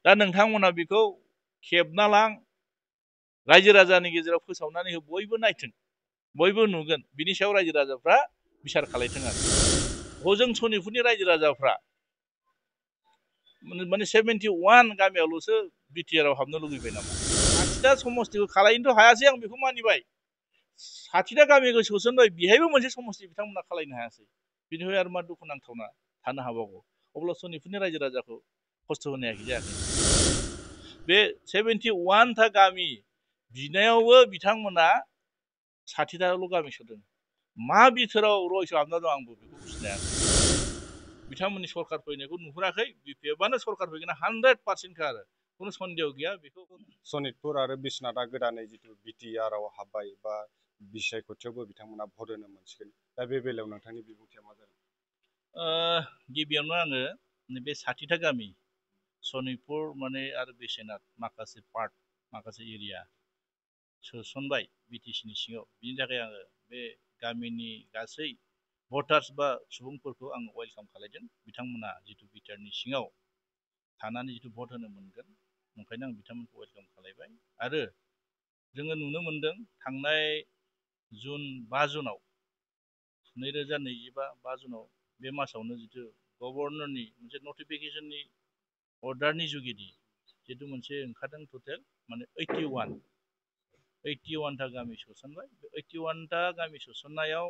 दा नोंथांमोना बेखौ खेबना लां रायजो राजानि गेजेराव फोसावनानै हो बयबो नायथों बयबो नुगोन बिनि सायाव रायजो राजाफ्रा बिसार खालायथों आरो हजों सनितपुरनि रायजो राजाफ्रा माने 71 गामियावल'सो बिटिआरआव हाबनो लुगैबाय नामा 60टा समस्तिखौ खालायनोथ' हायासै आं बेखौ मानिबाय 60टा गामिखौ सोसनबाय बेहायबो मोनसे समस्ति बिथांमोना खालायनो हायासै बिनिफ्राय आरो मा दुखु नांथावना थानो हाबावगौ अब्ला सनितपुरनि रायजो राजाखौ खस्थ' होनायाखै जायाखै बे 71 था गामि बिनायावबो बिथांमोना 60टाल' गामि सोदों मा बिथोराव रहस्य हाबना दं आंबो बेखौ बुजिनो हायाखै बिथांमोननि सरकार फैनायखौ नुहुराखै बिपिएफआनो सरकार फैगोन 100% आरो खुनु सन्देह गैया बेखौ सनितपुर आरो बिश्वनाथआ गोदानै जिथु बिटिआरआव हाबबाय बा बिसायख'थियावबो बिथांमोना भट होनो मोनसिगोन दा बे बेलायाव नोंथांनि बिबुंथिया मा जागोन गिबियावनो आङो बे 60टा गामि सनितपुर माने आरो बिश्वनाथ माखासे पार्ट माखासे एरिया सोसनबाय बिटिसिनि सिङाव बिनि थाखाय आङो बे गामिनि गासै भटार्स बा सुबुंफोरखौ आङो वेलकाम खालायदों बिथांमोना जिथु बिटिआरनि सिङाव थानानै जिथु भट होनो मोनगोन ओंखायनो आं बिथांमोनखौ वेलकाम खालायबाय आरो जोङो नुनो मोनदों थांनाय जुन 5 जुनाव 2025 जुनाव बे मासावनो जिथु गभर्नरनि मोनसे नटिफिकेसननि अर्डारनि जुगिदि जिथु मोनसे ओंखारदों टटेल माने 81 टा गामि सोसनबाय बे 81 टा गामि सोसननायाव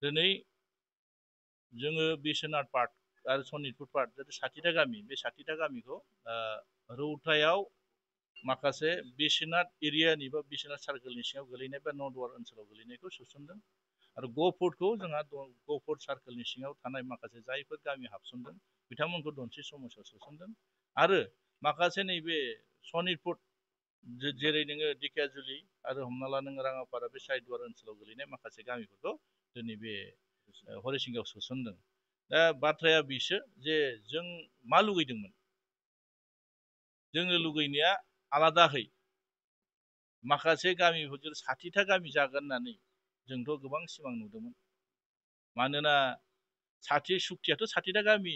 दिनै जोङो बिश्वनाथ पार्ट आरो सनितपुर पार्ट जितु 60टा गामि बे 60टा गामिखौ रौतायाव माखासे बिश्वनाथ एरियानि बा बिश्वनाथ सार्कोलनि सिङाव गोलैनाय बा नर्दवार ओनसोलाव गोलैनायखौ सोसनदों आरो गहपुरखौ जोंहा गहपुर सार्कोलनि सिङाव थानाय माखासे जायफोर गामि हाबसनदों बिथांमोनखौ दनसि समाजाव सोसनदों आरो माखासे नैबे सनितपुर जेरै नोङो दिखियाजुलि आरो हमना ला नों राङापारा बे साइदवार ओनसोलाव गोलैनाय माखासे गामिफोरखौ दिनै बे हरिसिंगायाव सोसनदों दा बाथ्राया बिसो जे जों मा लुगैदोंमोन जोङो लुगैनाया आलादाहै माखासे गामिफोर 60टा गामि जागोन होननानै जोंथ' गोबां सिमां नुदोंमोन मानोना सुक्तियाथ' 60टा गामि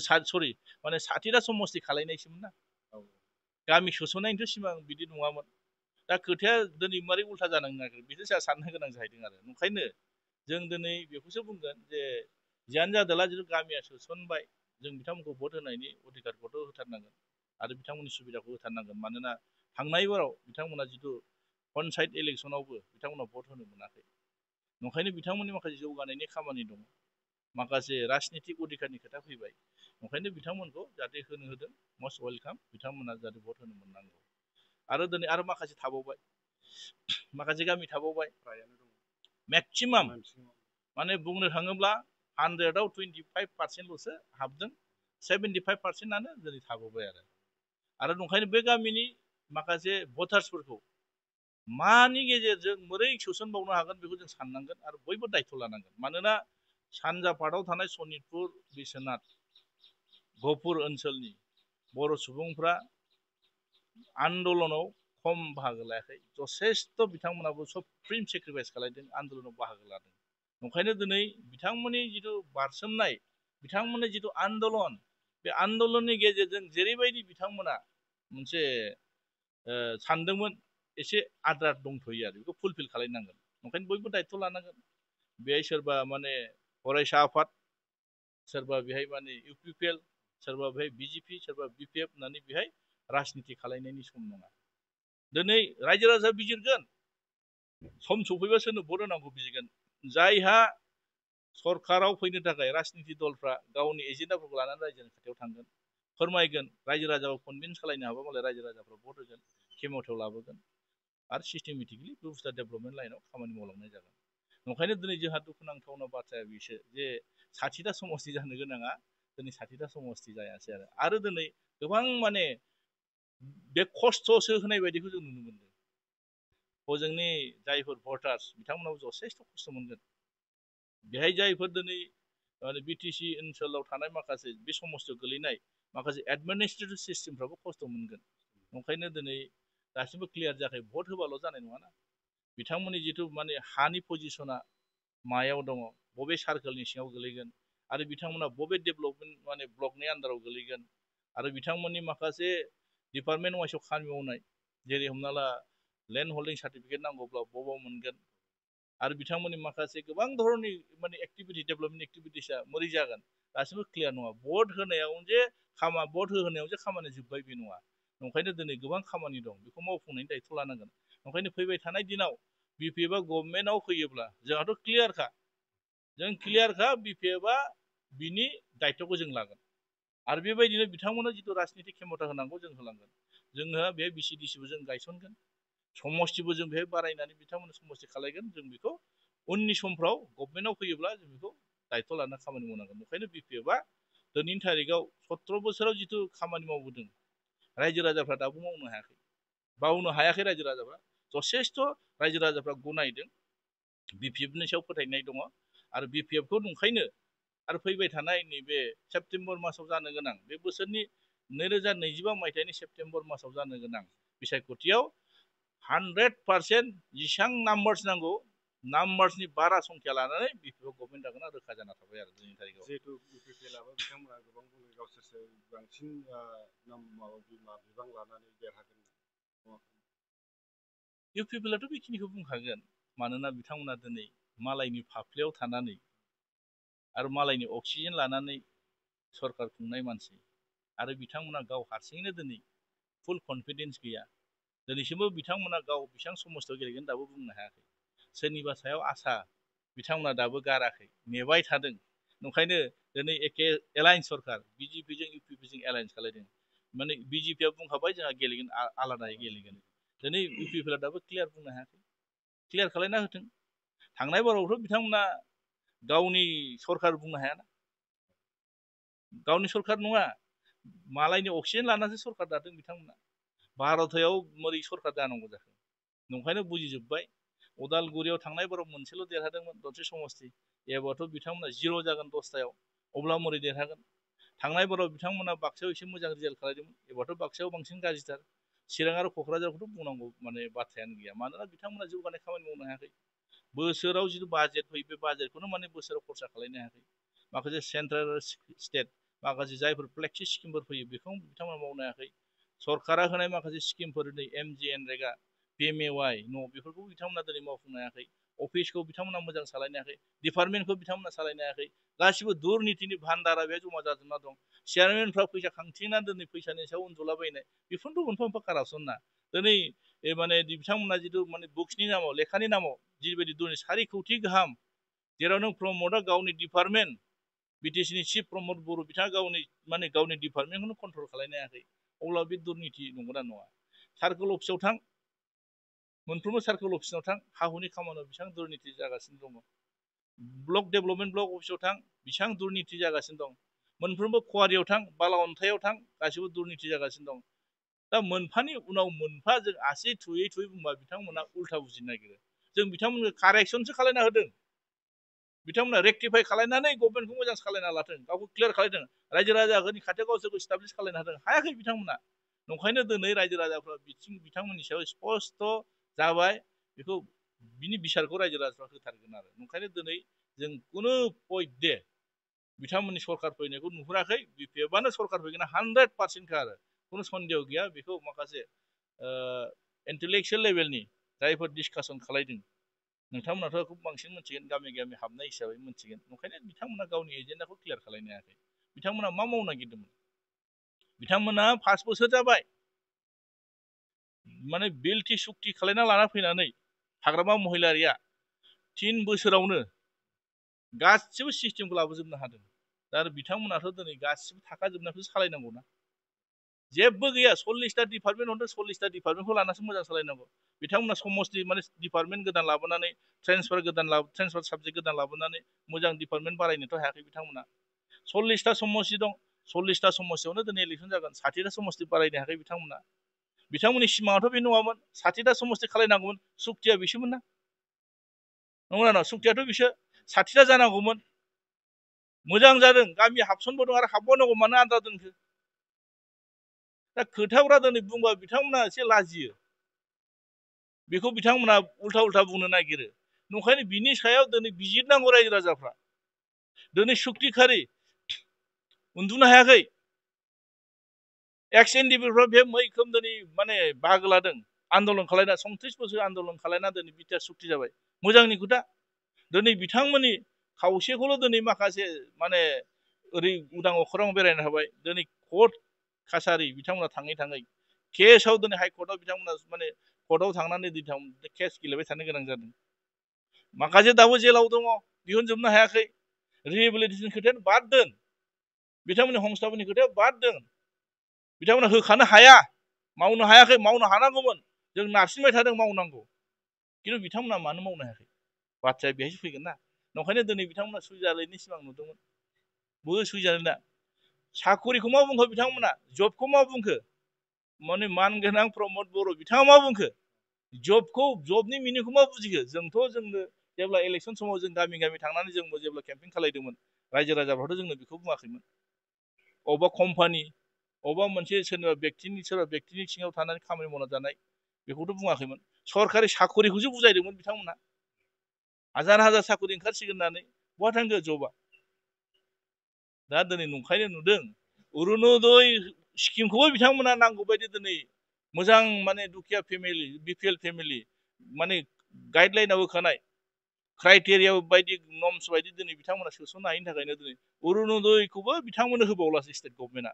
सरि माने 60टा समस्ति खालायनायसोमोन ना गामि सोसननायनिथ' सिमां बिदि नङामोन दा खोथाया दिनै मारै उल्था जानांनो नागिरो बेखौ जोंहा साननो गोनां जाहैदों आरो ओंखायनो जों दिनै बेखौसो बुंगोन जे जियानो जादोला जिथु गामिया सोसनबाय जों बिथांमोनखौ भट होनायनि अधिकारखौथ' होथारनांगोन आरो बिथांमोननि सुबिदाखौ होथारनांगोन मानोना थांनाय बाराव बिथांमोना जिथु पन्सायत इलेक्सनावबो बिथांमोना भट होनो मोनाखै ओंखायनो बिथांमोननि माखासे जौगानायनि खामानि दङ माखासे राजनितिक अधिकारनि खोथा फैबाय ओंखायनो बिथांमोनखौ जाहाथे होनो होदों मस्ट वेलकाम बिथांमोना जाहाथे भट होनो मोननांगौ आरो दिनै आरो माखासे थाबावबाय माखासे गामि थाबावबाय मेक्सिमाम माने बुंनो थाङोब्ला 100आव 25%ल'सो हाबदों 75%आनो दिनै थाबावबाय आरो ओंखायनो बे गामिनि माखासे भटार्सफोरखौ मानि गेजेरजों बोरै सोसनबावनो हागोन बेखौ जों साननांगोन आरो बयबो दायथ' लानांगोन मानोना सानजा पार्टआव थानाय सनितपुर बिश्वनाथ गहपुर ओनसोलनि बर' सुबुंफ्रा आन्दलनाव खम बाहागो लायाखै जथेस्थ' बिथांमोनाबो सुप्रिम सेक्रिफाइस खालायदों आन्दलनाव बाहागो लादों ओंखायनो दिनै बिथांमोननि जिथु बारसोमनाय बिथांमोननि जिथु आन्दलन बे आन्दलननि गेजेरजों जेरैबायदि बिथांमोना मोनसे सानदोंमोन एसे आद्रा दंथ'यो आरो बेखौ फुलफिल खालायनांगोन ओंखायनो बयबो दायथ' लानांगोन बेहाय सोरबा माने फरायसा आफाद सोरबा बेहाय माने इउपिपिएल सोरबा बेहाय बिजेपि सोरबा बिपिएफ होननानै बेहाय राजनिति खालायनायनि सम नङा दिनै रायजो राजा बिजिरगोन सम सफैबा सोरनो भट होनांगौ बिजिरगोन जायहा सरकाराव फैनो थाखाय राजनिति दलफ्रा गावनि एजेन्डाफोरखौ लानानै रायजोनि खाथियाव थांगोन फोरमायगोन रायजो राजाखौ कनभिन्स खालायनो हाबा मालाय रायजो राजाफ्रा भट होगोन खेमथायाव लाबोगोन आरो सिस्टेमेटिकलि बे बुस्थुआ डेभेलपमेन्ट लाइनाव खामानि मावलांनाय जागोन ओंखायनो दिनै जोंहा दुखुनांथावना बाथ्राया बिसो जे 60टा समस्ति जानो गोनाङा दिनै 60टा समस्ति जायासै आरो दिनै गोबां माने बे खस्थ'सो होनाय बायदिखौ जों नुनो मोनदों हजोंनि जायफोर भटार्स बिथांमोनाव जथेस्थ' खस्थ' मोनगोन बेहाय जायफोर दिनै बिटिसि ओनसोलाव थानाय माखासे बे समस्थियाव गोलैनाय माखासे एडमिनिस्ट्रेटिभ सिस्टेमफ्राबो खस्थ' मोनगोन ओंखायनो दिनै दासिमबो क्लियार जायाखै भट होबाल' जानाय नङाना बिथांमोननि जिथु माने हानि पजिसना मायाव दङ बबे सार्कोलनि सिङाव गोलैगोन आरो बिथांमोना बबे डेभेलपमेन्ट माने ब्लकनि आन्दाराव गोलैगोन आरो बिथांमोननि माखासे डिपार्टमेन्ट वाइसआव खामानि मावनाय जेरै हमना ला लेन्ड हल्डिं सार्टिफिकेट नांगौब्ला बबाव मोनगोन आरो बिथांमोननि माखासे गोबां धरननि माने एक्टिभिटि डेभेलपमेन्ट एक्टिभिटिसा मोरै जागोन गासिबो क्लियार नङा भट होनायाव जे भट होनायाव जे खामानि जोब्बाय बे नङा ओंखायनो दिनै गोबां खामानि दं बेखौ मावफुंनायनि दायथ' लानांगोन ओंखायनो फैबाय थानाय दिनाव बिपिएफआ गभर्नमेन्टआव फैयोब्ला जोंहाथ' क्लियारखा जों क्लियारखा बिपिएफआ बिनि दायथ'खौ जों लागोन आरो बेबायदिनो बिथांमोना जिथु राजनिति खेमथा होनांगौ जों होलांगोन जोंहा बे बिसिडिसिबो जों गायसनगोन समस्थिबो जों बेहाय बारायनानै बिथांमोननो समस्ति खालायगोन जों बेखौ उननि समफ्राव गभर्नमेन्टआव फैयोब्ला जों बेखौ दायथ' लाना खामानि मावनांगोन ओंखायनो बिपिएफआ दिनैनि थारिखआव 17 बोसोराव जिथु खामानि मावबोदों रायजो राजाफ्रा दाबो मावनो हायाखै बावनो हायाखै रायजो राजाफ्रा जथेस्थ' रायजो राजाफ्रा गनायदों बिपिएफनि सायाव फोथायनाय दङ आरो बिपिएफखौ नंखायनो आरो फैबाय थानाय नैबे सेप्तेम्बर मासाव जानो गोनां बे बोसोरनि 2025 मायथाइनि सेप्तेम्बर मासाव जानो गोनां बिसायख'थियाव 100% जेसां नाम्बार्स नांगौ नाम्बार्सनि बारा संख्या लानानै बिपिएफ गभर्नमेन्ट जागोन रोखा जाना थाबाय आरो दिनैनि थारिखआव जिहेतु बिपिएलआबो बिथांमोना गोबां बुङो गावसोरसो बांसिन बिबां लानानै देरहागोन इउपिपिएलआथ' बेखिनिखौ बुंखागोन मानोना बिथांमोना दिनै मालायनि फाफ्लियाव थानानै आरो मालायनि अक्सिजेन लानानै सरकार खुंनाय मानसि आरो बिथांमोना गाव हारसिङैनो दिनै फुल कनफिडेन्स गैया दिनैसिमबो बिथांमोना गाव बेसेबां समस्थियाव गेलेगोन दाबो बुंनो हायाखै सोरनिबा सायाव आसा बिथांमोना दाबो गाराखै नेबाय थादों ओंखायनो दिनै एखे एलायन्स सरकार बिजेपिजों इउपिपिजों एलायन्स खालायदों माने बिजेपिया बुंखाबाय जोंहा गेलेगोन आलादायै गेलेगोन दिनै इउपिपिएलआ दाबो क्लियार बुंनो हायाखै क्लियार खालायना होथों थांनाय बारावथ' बिथांमोना गावनि सरकार बुंनो हायाना गावनि सरकार नङा मालायनि अक्सिजेन लानानैसो सरकार दादों बिथांमोना भारतयाव मोरै सरकार जानांगौ जाखो नंखायनो बुजिजोब्बाय उदालगुरियाव थांनाय बाराव मोनसेल' देरहादोंमोन दरसे समस्ति एबारथ' बिथांमोना 0 जागोन 10थायाव अब्ला मोरै देरहागोन थांनाय बाराव बिथांमोना बाक्सायाव एसे मोजां रिजाल्ट खालायदोंमोन एबारथ' बाक्सायाव बांसिन गाज्रिथार चिरां आरो क'क्राझारखौथ' बुंनांगौ माने बाथ्रायानो गैया मानोना बिथांमोना जौगानाय खामानि मावनो हायाखै बोसोराव जिथु बाजेट फैयो बे बाजेटखौनो माने बोसोराव खरसा खालायनो हायाखै माखासे सेन्ट्रेल स्टेट माखासे जायफोर फ्लेक्सि स्किमफोर फैयो बेखौ बिथांमोना मावनो हायाखै सरकारा होनाय माखासे स्किमफोर नै एमजिएनरेगा पिएमएवाइ न' बेफोरखौ बिथांमोना दिनै मावफुंनो हायाखै अफिसखौ बिथांमोना मोजां सालायनो हायाखै डिपार्टमेन्टखौ बिथांमोना सालायनो हायाखै गासिबो दुर्नितिनि भान्दारा बेहाय जमा जाजोबना दं चेयारमेनफ्रा फैसा खांथिंनानै दिनै फैसानि सायाव उन्दुलाबायनाय बेफोरथ' मोनफा मोनफा कारापसन ना दिनै माने बिथांमोना जिथु माने बुक्सनि नामाव लेखानि नामाव जिबायदि दिनै 4 कौटि गाहाम जेराव नों प्रमदआ गावनि डिपार्टमेन्ट बिटिसिनि चिफ प्रमद बर' बिथाङा गावनि डिपार्टमेन्टखौनो कन्ट्रल खालायनो हायाखै अब्ला बे दुर्निति नंगौना नङा सार्कोल अफिसाव थां मोनफ्रोमबो सार्कोल अफिसाव थां हा हुनि खामानियाव बेसेबां दुर्निति जागासिनो दङ ब्लक डेभेलपमेन्ट ब्लक अफिसाव थां बेसेबां दुर्निति जागासिनो दं मोनफ्रोमबो खवारियाव थां बाला अन्थाइयाव थां गासिबो दुर्निति जागासिनो दं दा मोनफानि उनाव मोनफा जों आसि थुयै थुयै बुंबा बिथांमोना उल्था बुजिनो नागिरो जों बिथांमोननो कारेक्सनसो खालायना होदों बिथांमोना रेक्टिफाइ खालायनानै गभर्नमेन्टखौ मोजां खालायना लाथों गावखौ क्लियार खालायदों रायजो राजाफोरनि खाथियाव गावसोरखौ इस्टाब्लिश खालायनो हादों हायाखै बिथांमोना नंखायनो दिनै रायजो राजाफ्रा बिथांमोननि सायाव स्पस्ट जाबाय बेखौ बिनि बिसारखौ रायजो राजाफ्रा होथारगोन आरो नंखायनो दिनै जों कुनु पयदे बिथांमोननि सरकार फैनायखौ नुहुराखै बिपिएफआनो सरकार फैगोन 100%खा आरो कुनु सन्देह गैया बेखौ माखासे इन्टेलेक्सुयेल लेभेलनि जायफोर डिसकासन खालायदों नोंथांमोनाथ' खुब बांसिन मिथिगोन गामि गामि हाबनाय हिसाबै मिथिगोन ओंखायनो बिथांमोना गावनि एजेन्डाखौ क्लियार खालायनो हायाखै बिथांमोना मा मावनो नागिरदोंमोन बिथांमोना 5 बोसोर जाबाय माने बिलटि सुक्ति खालायना लाना फैनानै हाग्रामा महिलारिया 3 बोसोरावनो गासिबो सिस्टेमखौ लाबोजोबनो हादों दा बिथांमोनाथ' दिनै गासिबो थाखाजोबनायखौसो सालायनांगौ ना जेबो गैया 40टा डिपार्टमेन्ट हरदों 40टा डिपार्टमेन्टखौ लानासो मोजां सालायनांगौ बिथांमोना समस्ति माने डिपार्टमेन्ट गोदान लाबोनानै ट्रेन्सफार साबजेक्ट गोदान लाबोनानै मोजां डिपार्टमेन्ट बारायनोथ' हायाखै बिथांमोना 40टा समस्ति दं 40टा समस्तियावनो दिनै इलेक्सन जागोन 60टा समस्ति बारायनो हायाखै बिथांमोननि सिमाङाथ' बे नङामोन 60टा समस्ति खालायनांगौमोन सुक्तिया बिसोमोन ना नंगौना नङा सुक्तियाथ' बिसोर 60टा जानांगौमोन मोजां जादों गामि हाबसनबोदों आरो हाबबावनांगौ मानो आद्रा दोनखो दा खोथाफ्रा दिनै बुंबा बिथांमोना एसे लाजियो बेखौ बिथांमोना उल्था बुंनो नागिरो नंखायनो बिनि सायाव दिनै बिजिरनांगौ रायजो राजाफ्रा दिनै सुक्तिखारि उन्दुनो हायाखै एक्स एनडिपिफ्रा बे मैखोम दिनै माने बाहागो लादों आन्दलन खालायना 29 बोसोर आन्दलन खालायना दिनै बिटिआर सुक्ति जाबाय मोजांनि खोथा दिनै बिथांमोननि खावसेखौल' दिनै माखासे माने ओरै उदां अख्राङाव बेरायनो हाबाय दिनै कर्ट कासारि बिथांमोना थाङै थाङै केसआव दिनै हाइकर्टआव बिथांमोना माने कर्टआव थांनानै केस गेलेबाय थानो गोनां जादों माखासे दाबो जेलाव दङ दिहुनजोबनो हायाखै रिहेबिलिटेसन खोथायानो बाद दोन बिथांमोननि हंस्थापननि खोथाया बाद दोन बिथांमोना होखानो हाया मावनो हायाखै मावनो हानांगौमोन जों नारसिनबाय थादों मावनांगौ खिन्थु बिथांमोना मानो मावनो हायाखै बाथ्राया बेहायसो फैगोन ना नंखायनो दिनै बिथांमोना सुइजारलेण्डनि सिमां नुदोंमोन बबे सुइजारलेण्डआ साखरिखौ मा बुंखो बिथांमोना जबखौ मा बुंखो माने मानगोनां प्रमद बर' बिथाङा मा बुंखो जबनि मिनिंखौ मा बुजिखो जोंनो जेब्ला इलेक्सन समाव जों गामि गामि थांनानै जोंबो जेब्ला केम्पिं खालायदोंमोन रायजो राजाफ्राथ' जोंनो बेखौ बुङाखैमोन अबेबा कम्पानि अबेबा मोनसे सोरबा व्यक्तिनि सिङाव थानानै खामानि मावना जानाय बेखौथ' बुङाखैमोन सरकारि साखरिखौसो बुजायदोंमोन बिथांमोना हाजार हाजार साखरि ओंखारसिगोन होननानै बहा थांखो जबा दा दिनै नंखायनो नुदों अरुणोदय स्किमखौबो बिथांमोना नांगौ बायदि दिनै मोजां माने दुखिया फेमिलि बिपिएल फेमिलि माने गाइडलाइनाव होखानाय क्राइटेरिया बायदि नर्म्स बायदि दिनै बिथांमोना सोसननो हायिनि थाखायनो दिनै अरुणोदयखौबो बिथांमोननो होबावलासै स्टेट गभर्नमेन्टआ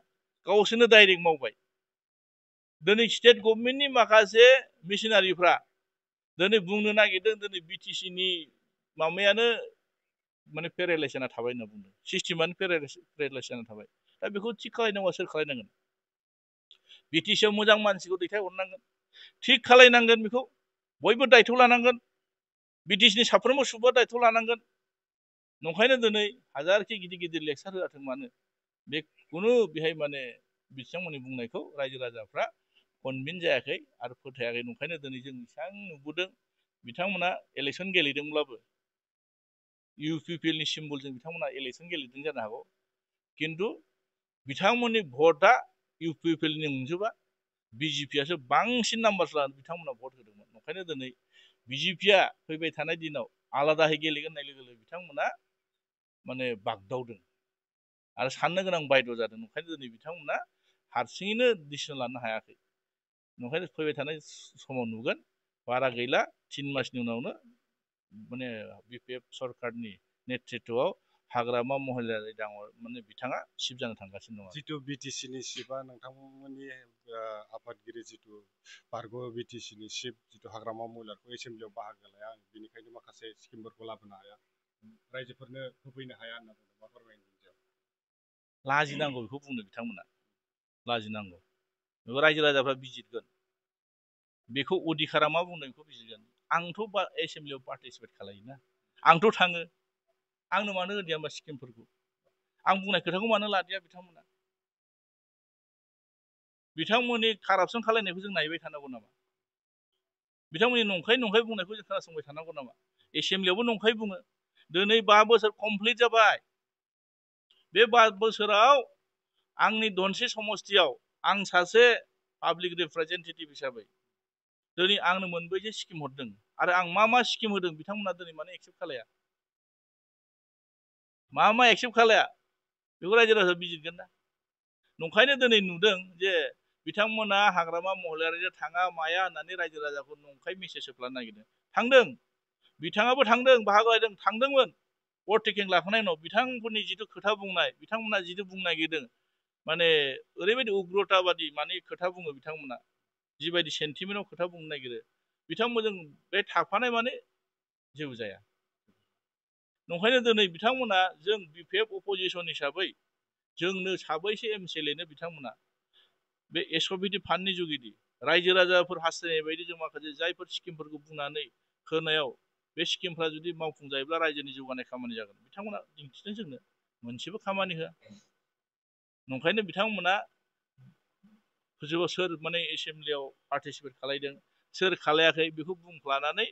गावसोरनो डाइरेक्ट मावबाय दिनै स्टेट गभर्नमेन्टनि माखासे मिशनारिफ्रा दिनै बुंनो नागिरदों दिनै बिटिसिनि माबायानो माने पेरालाइस जाना थाबाय होनना बुंदों सिस्टेमानो पेरालाइस जाना थाबाय दा बेखौ थिग खालायनांगौआ सोर खालायनांगोन बिटिसिआव मोजां मानसिखौ दैथायहरनांगोन थिग खालायनांगोन बेखौ बयबो दायथ' लानांगोन बिटिसिनि साफ्रोमबो सुबुङा दायथ' लानांगोन नंखायनो दिनै हाजारखि गिदिर गिदिर लेक्सार होआथों मानो बे खुनु बेहाय माने बिथांमोननि बुंनायखौ रायजो राजाफ्रा कनभिन्स जायाखै आरो फोथायाखै नंखायनो दिनै जों बेसेबां नुबोदों बिथांमोना इलेक्सन गेलेदोंब्लाबो इउपिपिएलनि सिम्बलजों बिथांमोना इलेक्सन गेलेदों जानो हागौ खिन्थु बिथांमोननि भटआ इउपिपिएलनि नंजोबा बिजेपिआसो बांसिन नाम्बार लानानै बिथांमोना भट होदोंमोन नंखायनो दिनै बिजेपिआ फैबाय थानाय दिनाव आलादायै गेलेगोन होननाय लोगो लोगो बिथांमोना माने बागदावदों आरो साननो गोनां बायद' जादों नंखायनो दिनै बिथांमोना हारसिङैनो डिसिसन लानो हायाखै नंखायनो फैबाय थानाय समाव नुगोन बारा गैला 3 मासनि उनावनो माने बिपिएफ सरकारनि नेतृत्वआव हाग्रामा महिलारि दांगर माने बिथाङा चिफ जानो थांगासिनो दं जितु बिटिसिनि चिफआ नोंथांमोननि आफादगिरि जितु बारग' बिटिसिनि चिफ जितु हाग्रामा महिलारखौ एसेम्बलियाव बाहागो लाया बेनिखायनो माखासे स्किमफोरखौ लाबोनो हाया रायजोफोरनो होफैनो हाया होनना बुंदों मा फोरमायनो लाजिनांगौ बेखौ बुंनो बिथांमोना लाजिनांगौ बेखौ रायजो राजाफ्रा बिजिरगोन बेखौ अधिकारा मा बुंदों बेखौ बिजिरगोन आंथ' एसेम्बलियाव पार्टिसिपेट खालायोना आंथ' थाङो आंनो मानो होदिया होमबा स्किमफोरखौ आं बुंनाय खोथाखौ मानो लादिया बिथांमोननि कारापसन खालायनायखौ जों नायबाय थानांगौ नामा बिथांमोननि नंखाय बुंनायखौ जों खोनासंबाय थानांगौ नामा एसेम्बलियावबो नंखाय बुङो दिनै 5 बोसोर कमप्लिट जाबाय बे 5 बोसोराव आंनि धनसि समस्तियाव आं सासे पाब्लिक रिप्रेजेन्टेटिभ हिसाबै दिनै आंनो मोनबैसे स्किम हरदों आरो आं मा स्किम होदों बिथांमोना दिनै माने एक्सेप्ट खालाया मा एक्सेप्ट खालाया बेखौ रायजो राजा बिजिरगोन ना नंखायनो दिनै नुदों जे बिथांमोना हाग्रामा महिलारिजों थाङा माया होननानै रायजो राजाखौ नंखाय मेसेज होफ्लानो नागिरदों थांदों बिथाङाबो थांदों बाहागो लादों थांदोंमोन अभारटेकिं लाखांनायनि उनाव बिथांमोननि जिथु खोथा बुंनाय बिथांमोना जिथु बुंनो नागिरदों माने ओरैबायदि उग्रताबादि माने खोथा बुङो बिथांमोना जिबायदि सेन्टिमेन्टआव खोथा बुंनो नागिरो बिथांमोनजों बे थाफानाय माने जेबो जाया नंखायनो दिनै बिथांमोना जों बिपिएफ अपोजिसन हिसाबै जोंनो साबैसे एमसिएलएनो बिथांमोना बे एसअभिटि फान्डनि जुगिदि रायजो राजाफोर हास्थायनाय बायदि जों माखासे जायफोर स्किमफोरखौ बुंनानै होनायाव बे स्किमफ्रा जुदि मावफुंजायोब्ला रायजोनि जौगानाय खामानि जागोन बिथांमोना दिन्थिदों जोंनो मोनसेबो खामानि होआ नंखायनो बिथांमोना सोर माने एसेम्बलियाव पार्टिसिपेट खालायदों सोर खालायाखै बेखौ बुंफ्लानानै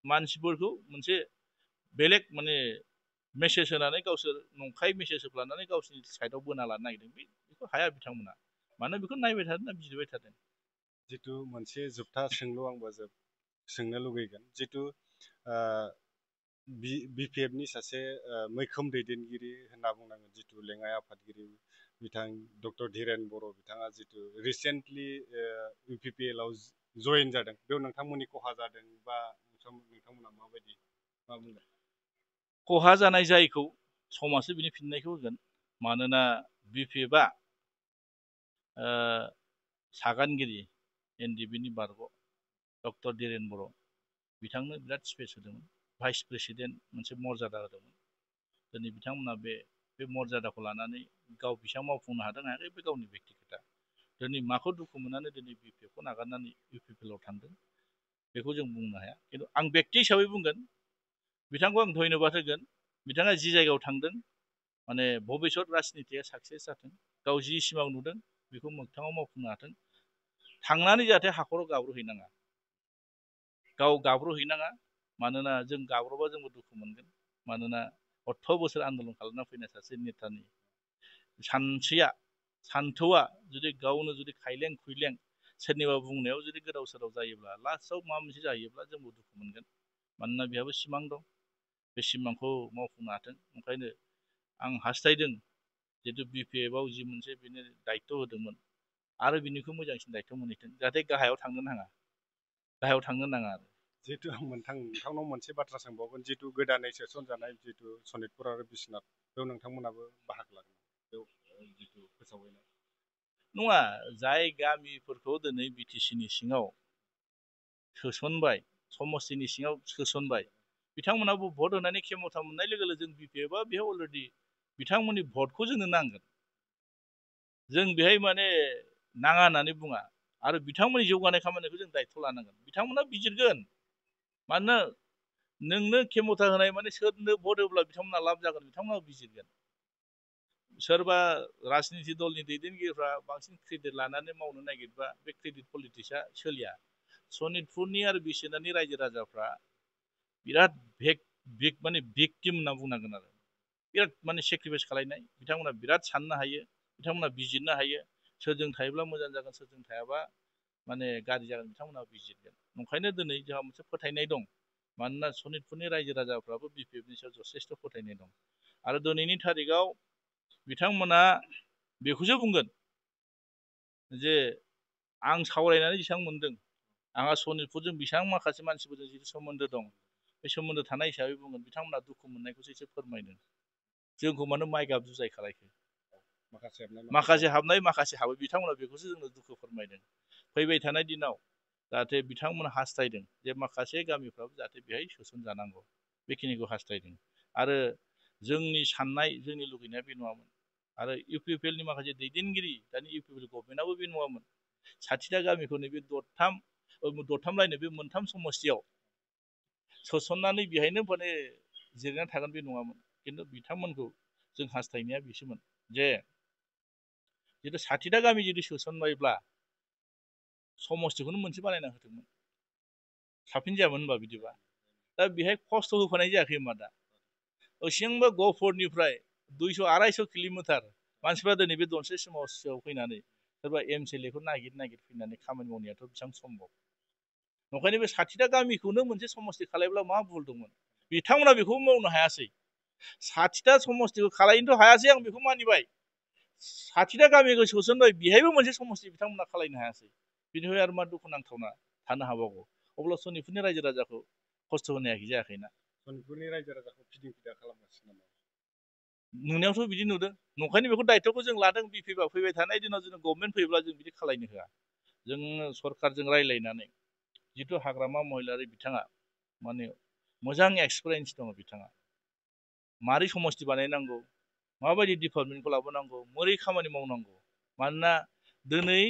मानसिफोरखौ मोनसे बेलेग माने मेसेज होनानै गावसोर नंखाय मेसेज होफ्लानानै गावसोरनि साइडआव बोना लानो नागिरदों बेखौ हाया बिथांमोना मानो बेखौ नायबाय थादों ना बिजिरबाय थादों जितु मोनसे जोबथा सोंलु आंबो सोंनो लुगैगोन जितु बिपिएफनि सासे मैखोम दैदेनगिरि होनना बुंनांगोन जितु लेङाइ आफादगिरि बिथां डक्टर धीरेन बर' बिथाङा जितु रिसेन्टलि UPPL आव जयेन जादों बेयाव नोंथांमोननि खहा जादों बा नोंथांमोना माबायदि मा बुंगोन? खहा जानाय जायखौ समाजो बिनि फिननायखौ होगोन। मानोना BPFआ सागानगिरि NDBनि बारग' डक्टर धीरेन बर' बिथांनो बिराद स्पेस होदोंमोन। भाइस प्रेसिडेन्ट मोनसे मर्यादा होदोंमोन। दिनै बिथांमोना बे मर्यादाखौ लानानै गाव बेसेबां मावफुंनो हादों हायाखै बे गावनि बेक्ति खोथा। दिनै माखौ दुखु मोननानै दिनै BPFखौ नागारनानै UPPL आव थांदों बेखौ जों बुंनो हाया। खिन्थु आं बेक्ति हिसाबै बुंगोन बिथांखौ आं धन्यबाद होगोन। बिथाङा जि जायगायाव थांदों माने भबिष्यत राजनितिया साक्सेस जाथों। गाव जि सिमां नुदों बेखौ मोगथाङाव मावफुंनो हाथों। थांनानै जाहाथे हाखराव गाब्र'हैनाङा। गाव गाब्र'हैनाङा। मानोना जों गाब्र'बा जोंबो दुखु मोनगोन। मानोना 18 बोसोर आन्दलन खालामना फैनाय सासे नेतानि सान्थौआ जुदि गावनो जुदि खायलें खुइलें सोरनिबा बुंनायाव जुदि गोदाव सोराव जायोब्ला लास्टआव माबा मोनसे जायोब्ला जोंबो दुखु मोनगोन। मानोना बेहाबो सिमां दं। बे सिमांखौ मावफुंनो हाथों। ओंखायनो आं हास्थायदों जितु BPFआव जि मोनसे बेनो दायित्व होदोंमोन आरो बिनिखौ मोजांसिन दायित्व मोनहैथों। जाहाथे गाहायाव थांनो नाङा। गाहायाव थांनो नाङा आरो। जिहेतु आं नोंथांनाव मोनसे बाथ्रा सोंबावगोन जिहेतु गोदानै सोसनजानाय जिहेतु सनितपुर आरो बिश्वनाथ बेयाव नोंथांमोनाबो बाहागो लागोन बेयाव जिहेतु फोसावनाय नङा। जाय गामिफोरखौ दिनै BTCनि सिङाव सोसनबाय समस्तिनि सिङाव सोसनबाय बिथांमोनाबो भट होनानै खेमथा मोननाय लोगो लोगो जों BPFआ बेयाव अलरेडि बिथांमोननि भटखौ जोंनो नांगोन। जों बेहाय माने नाङा होननानै बुङा। आरो बिथांमोननि जौगानाय खामानिखौ जों दायित्व लानांगोन। बिथांमोना बिजिरगोन। मानोना नोंनो खेमथा होनाय माने सोरनो भट होब्ला बिथांमोना लाब जागोन बिथांमोना बिजिरगोन। सोरबा राजनिति दलनि दैदेनगिरिफ्रा बांसिन क्रेडिट लानानै मावनो नागिरबा बे क्रेडिट पलिटिक्सआ सोलिया। सनितपुरनि आरो बिश्वनाथनि रायजो राजाफ्रा बिराद माने भिक्टिम होनना बुंनांगोन आरो। बिराद माने सेक्रिफाइस खालायनाय। बिथांमोना बिराद साननो हायो। बिथांमोना बिजिरनो हायो। सोरजों थायोब्ला मोजां जागोन सोरजों थायाबा माने गाज्रि जागोन बिथांमोना बिजिरगोन। ओंखायनो दिनै जोंहा मोनसे फोथायनाय दं। मानोना सनितपुरनि रायजो राजाफ्राबो BPFनि सायाव जथेस्थ' फोथायनाय दं। आरो दिनैनि थारिखआव बिथांमोना बेखौसो बुंगोन जे आं सावरायनानै जेसेबां मोनदों आंहा सनितपुरजों बेसेबां माखासे मानसिफोरजों जिथु सोमोन्दो दं बे सोमोन्दो थानाय हिसाबै बुंगोन बिथांमोना दुखु मोननायखौसो एसे फोरमायदों। जोंखौ मानो माइगाब जुजाय खालायखो। माखासे हाबनाय माखासे हाबै बिथांमोना बेखौसो जोंनो दुखु फोरमायदों। फैबाय थानाय दिनाव जाहाथे बिथांमोना हास्थायदों जे माखासे गामिफ्राबो जाहाथे बेहाय सोसनजानांगौ बेखिनिखौ हास्थायदों। आरो जोंनि साननाय जोंनि लुगैनाया बे नङामोन। आरो UPPLनि माखासे दैदेनगिरि दानि UPPL गभर्नमेन्टआबो बे नङामोन। 60टा गामिखौ नैबे दरथाम लायनो बे मोनथाम समस्तियाव सोसननानै बेहायनो माने जिरायनानै थागोन बे नङामोन। खिन्थु बिथांमोनखौ जों हास्थायनाया बिसोमोन जे जितु 60टा गामि जुदि सोसनबायब्ला समस्तिखौनो मोनसे बानायना होदोंमोन साबसिन जायामोन होनबा बिदिबा। दा बेहाय खस्थ' होफानाय जायाखै होनबा दा ओसिबांबा गहपुरनिफ्राय 200-250 किल'मिटार मानसिफ्रा दिनै बे दनसे समस्तियाव फैनानै सोरबा MCLAखौ नागिर फैनानै खामानि मावनायाथ' बेसेबां सम्भब। ओंखायनो बे 60टा गामिखौनो मोनसे समस्ति खालायब्ला मा भुल दंमोन। बिथांमोना बेखौ मावनो हायासै। 60टा समस्तिखौ खालायनोथ' हायासै आं बेखौ मानिबाय। 60टा गामिखौ सोसनबाय बेहायबो मोनसे समस्ति बिथांमोना खालायनो हायासै। बिनिफ्राय आरो मा दुखु नांथावना थानो हाबावगौ। अब्ला सनितपुरनि रायजो राजाखौ खस्थ' होनायाखै जायाखैना। सनितपुरनि रायजो राजाखौ फिदिं फिदा खालामगासिनो नामा? नुनायावथ' बिदि नुदों। नंखायनो बेखौ दायित्वखौ जों लादों। BPFआ फैबाय थानाय दिनाव जों गभर्नमेन्ट फैयोब्ला जों बिदि खालायनो होआ। जों सरकारजों रायज्लायनानै जिथु हाग्रामा महिलारि बिथाङा माने मोजां एक्सपिरियेन्स दङ बिथाङा। मारै समस्ति बानायनांगौ माबायदि डिपार्टमेन्टखौ लाबोनांगौ मोरै खामानि मावनांगौ। मानोना दिनै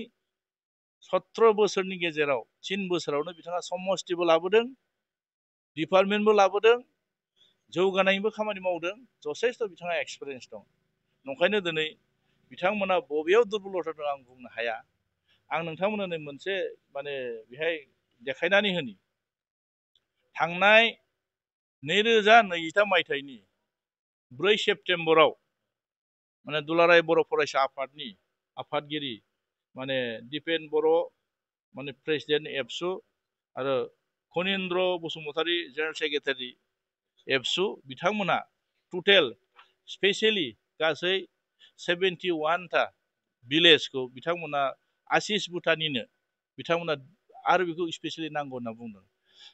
17 बोसोरनि गेजेराव 3 बोसोरावनो बिथाङा समस्तिबो लाबोदों डिपार्टमेन्टबो लाबोदों जौगानायनिबो खामानि मावदों। जथेस्थ' बिथाङा एक्सपिरियेन्स दं। नंखायनो दिनै बिथांमोना बबेयाव दुरबलथा दं आं बुंनो हाया। आं नोंथांमोननो मोनसे माने बेहाय देखायनानै होनि थांनाय 2023 मायथाइनि 4 सेप्तेम्बराव माने दुलाराय बर' फरायसा आफादनि आफादगिरि माने दिपेन बर' माने प्रेसिडेन्ट एबसु आरो खनिन्द्र बसुमतारी जेनेरेल सेक्रेटारि एबसु बिथांमोना टटेल स्पेसियेलि गासै 71टा भिलेजखौ बिथांमोना आशिष भुटानिनो बिथांमोना आरो बेखौ स्पेसियेलि नांगौ होनना बुंदों।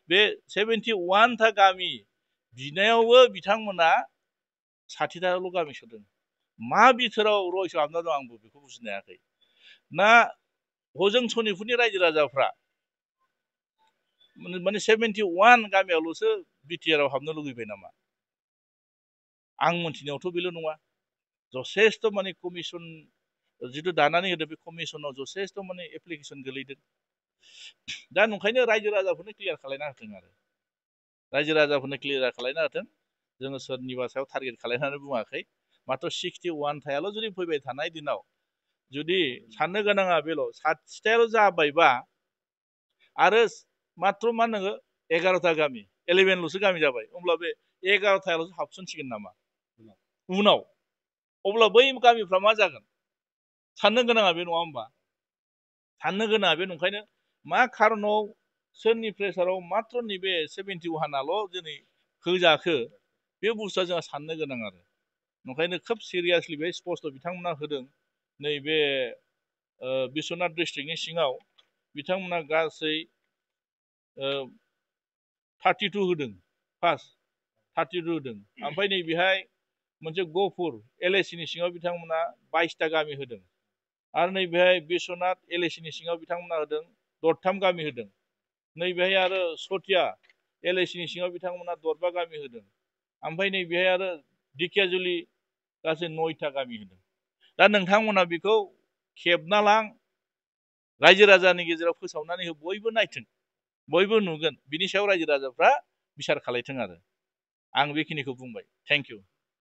बे 71टा गामि बिनायावबो बिथांमोना 60टाल' गामि सोदों। मा बिथोराव रहस्य हाबना दं आंबो बेखौ बुजिनो हायाखै। ना हजों सनितपुरनि रायजो राजाफ्रा माने 71 गामियावल'सो बिटिआर आव हाबनो लुगैबाय नामा? आं मोनथिनायावथ' बेल' नङा। जथेस्थ' माने कमिसन जिथु दानानै होदों बे कमिसनाव जथेस्थ' माने एप्लिकेसन गोलैदों। दा नंखायनो रायजो राजाफोरनो क्लियार खालायना होथों आरो रायजो राजाफोरनो क्लियार खालायना होथों। जोङो सोरनिबा सायाव टारगेट खालायनानै बुङाखै। मात्र 61टायाल' जुदि फैबाय थानाय दिनाव जुदि साननो गोनाङा बेल' 60टायाल' जाबायबा आरो मात्र मा नोङो 11टा गामि 11ल'सो गामि जाबाय, अब्ला बे 11टायाल'सो हाबसनसिगोन नामा उनाव? अब्ला बै गामिफ्रा मा जागोन? साननो गोनाङा बे नङा होमबा? साननो गोनाङा बे। नंखायनो मा खारनाव सोरनि प्रेसाराव मात्र नैबे 71आल' दिनै होजाखो बे बुस्थुआ जोंहा साननो गोनां आरो नंखायनो खोब सिरियासलि बे स्पस्ट बिथांमोना होदों। नैबे बिश्वनाथ डिस्ट्रिक्टनि सिङाव बिथांमोना गासै 32 होदों। फार्स्ट 32 होदों। ओमफ्राय नै बेहाय मोनसे गहपुर एलएसिनि सिङाव बिथांमोना 22टा गामि होदों। आरो नै बेहाय बिश्वनाथ एलएसिनि सिङाव बिथांमोना होदों 13 गामि होदों। नै बेहाय आरो सथिया एलएसिनि सिङाव बिथांमोना 14 गामि होदों। ओमफ्राय नै बेहाय आरो दिखियाजुलि गासै 9टा गामि होदों। दा नोंथांमोना बेखौ खेबना लां, रायजो राजानि गेजेराव फोसावनानै हो, बयबो नायथों, बयबो नुगोन। बिनि सायाव रायजो राजाफ्रा बिसार खालायथों आरो आं बेखिनिखौ बुंबाय। Thank you.